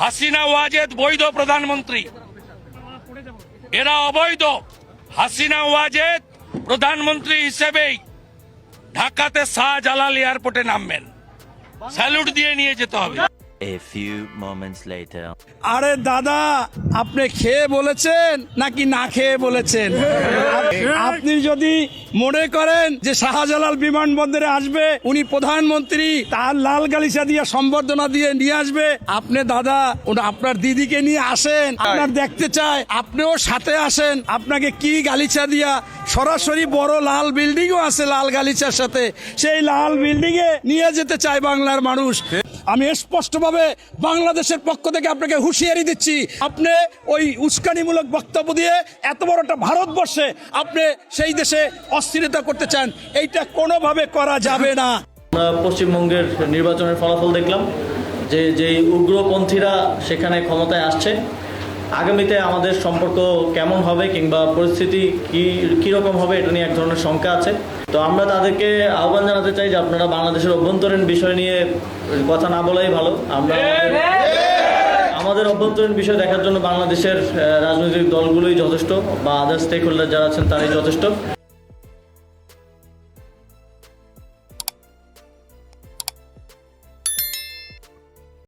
হাসিনা ওয়াজেদ বৈধ প্রধানমন্ত্রী, এরা অবৈধ। হাসিনা ওয়াজেদ প্রধানমন্ত্রী হিসেবেই ঢাকাতে শাহজালাল এয়ারপোর্টে নামবেন, স্যালুট দিয়ে নিয়ে যেতে হবে। A few moments later. আরে দাদা, আপনি খেয়ে বলেছেন নাকি না খেয়ে বলেছেন? আপনি যদি মনে করেন যে শাহজালাল বিমানবন্দরে আসবে, উনি প্রধানমন্ত্রী, তার লাল গালিচা দিয়ে সম্বর্ধনা দিয়ে নিয়ে আসবে, আপনি দাদা আপনার দিদিকে নিয়ে আসেন, আপনার দেখতে চায়, আপনিও সাথে আসেন। আপনাকে কি গালিচা দিয়া সরাসরি বড় লাল বিল্ডিংও আছে লাল গালিচার সাথে, সেই লাল বিল্ডিং এ নিয়ে যেতে চায় বাংলার মানুষ। আমি স্পষ্টভাবে বাংলাদেশের পক্ষ থেকে আপনাকে হুঁশিয়ারি দিচ্ছি, আপনি ওই উস্কানিমূলক বক্তব্য দিয়ে এত বড় একটা ভারতবর্ষে আপনি সেই দেশে অস্থিরতা করতে চান, এইটা কোনোভাবে করা যাবে না। আমরা পশ্চিমবঙ্গের নির্বাচনের ফলাফল দেখলাম যে যেই উগ্রপন্থীরা সেখানে ক্ষমতায় আসছে, আগামীতে আমাদের সম্পর্ক কেমন হবে কিংবা পরিস্থিতি কীরকম হবে এটা নিয়ে এক ধরনের শঙ্কা আছে। তো আমরা তাদেরকে আহ্বান জানাতে চাই যে আপনারা বাংলাদেশের অভ্যন্তরীণ বিষয় নিয়ে কথা না বলাই ভালো। আমরা আমাদের অভ্যন্তরীণ বিষয় দেখার জন্য বাংলাদেশের রাজনৈতিক দলগুলোই যথেষ্ট, বা আদার স্টেক হোল্ডার যারা আছেন তারাই যথেষ্ট।